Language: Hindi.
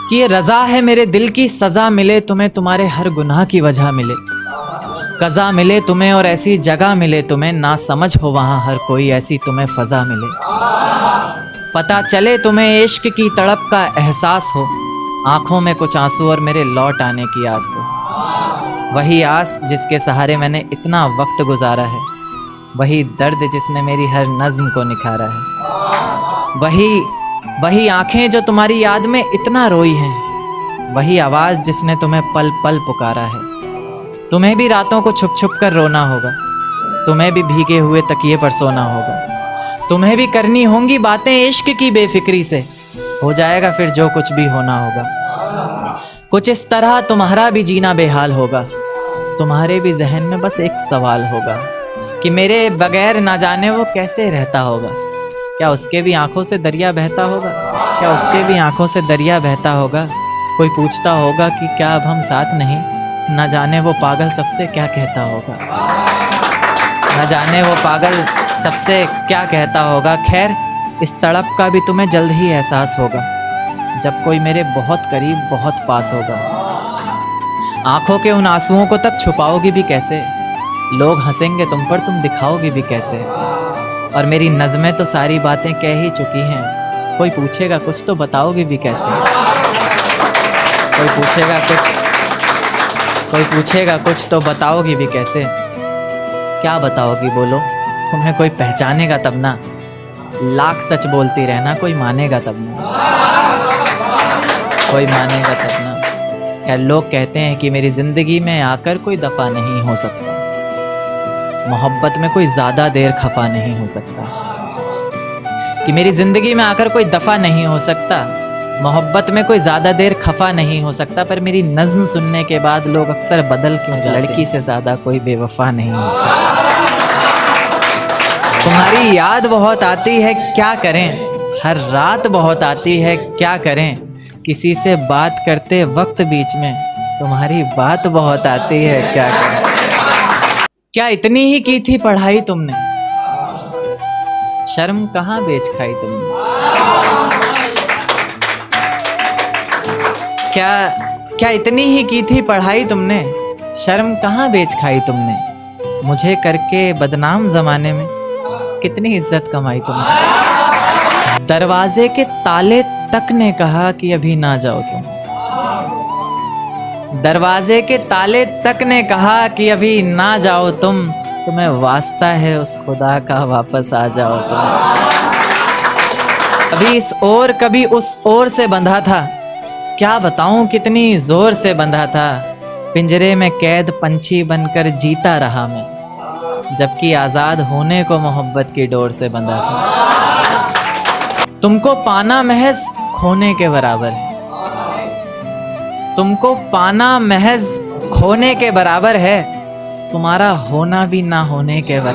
कि ये रजा है मेरे दिल की सजा मिले तुम्हें, तुम्हारे हर गुनाह की वजह मिले, कज़ा मिले तुम्हें और ऐसी जगह मिले तुम्हें, ना समझ हो वहाँ हर कोई ऐसी तुम्हें फ़ज़ा मिले। पता चले तुम्हें इश्क की तड़प का एहसास हो, आंखों में कुछ आंसू और मेरे लौट आने की आस हो। वही आस जिसके सहारे मैंने इतना वक्त गुजारा है, वही दर्द जिसने मेरी हर नज़्म को निखारा है। वही आंखें जो तुम्हारी याद में इतना रोई हैं, वही आवाज़ जिसने तुम्हें पल पल पुकारा है। तुम्हें भी रातों को छुप छुप कर रोना होगा, तुम्हें भी भीगे हुए तकिए पर सोना होगा, तुम्हें भी करनी होंगी बातें इश्क की बेफिक्री से, हो जाएगा फिर जो कुछ भी होना होगा। कुछ इस तरह तुम्हारा भी जीना बेहाल होगा, तुम्हारे भी जहन में बस एक सवाल होगा कि मेरे बगैर ना जाने वो कैसे रहता होगा। क्या उसके भी आंखों से दरिया बहता होगा, क्या उसके भी आंखों से दरिया बहता होगा। कोई पूछता होगा कि क्या अब हम साथ नहीं, न जाने वो पागल सबसे क्या कहता होगा, न जाने वो पागल सबसे क्या कहता होगा। खैर इस तड़प का भी तुम्हें जल्द ही एहसास होगा, जब कोई मेरे बहुत करीब बहुत पास होगा। आंखों के उन आंसुओं को तब छुपाओगी भी कैसे, लोग हंसेंगे तुम पर तुम दिखाओगी भी कैसे। और मेरी नज़में तो सारी बातें कह ही चुकी हैं, कोई पूछेगा कुछ तो बताओगी भी कैसे। कोई पूछेगा कुछ तो बताओगी भी कैसे। क्या बताओगी बोलो, तुम्हें कोई पहचानेगा तब ना, लाख सच बोलती रहना कोई मानेगा तब ना, कोई मानेगा तब ना। क्या लोग कहते हैं कि मेरी ज़िंदगी में आकर कोई दफ़ा नहीं हो सकता, मोहब्बत में कोई ज़्यादा देर खफा नहीं हो सकता। कि मेरी ज़िंदगी में आकर कोई दफ़ा नहीं हो सकता, मोहब्बत में कोई ज़्यादा देर खफा नहीं हो सकता। पर मेरी नज़्म सुनने के बाद लोग अक्सर बदल क्यों जाते, लड़की से ज़्यादा कोई बेवफा नहीं हो सकता। तुम्हारी याद बहुत आती है क्या करें, हर रात बहुत आती है क्या करें, किसी से बात करते वक्त बीच में तुम्हारी बात बहुत आती है क्या करें। क्या इतनी ही की थी पढ़ाई तुमने, शर्म कहाँ बेच खाई तुमने। क्या इतनी ही की थी पढ़ाई तुमने, शर्म कहाँ बेच खाई तुमने। मुझे करके बदनाम ज़माने में कितनी इज्जत कमाई तुमने। दरवाजे के ताले तक ने कहा कि अभी ना जाओ तुम, दरवाजे के ताले तक ने कहा कि अभी ना जाओ तुम, तुम्हें वास्ता है उस खुदा का वापस आ जाओ तुम। अभी इस ओर कभी उस ओर से बंधा था, क्या बताऊं कितनी जोर से बंधा था। पिंजरे में कैद पंछी बनकर जीता रहा मैं, जबकि आजाद होने को मोहब्बत की डोर से बंधा था। तुमको पाना महज खोने के बराबर है, तुमको पाना महज खोने के बराबर है, तुम्हारा होना भी ना होने के बराबर।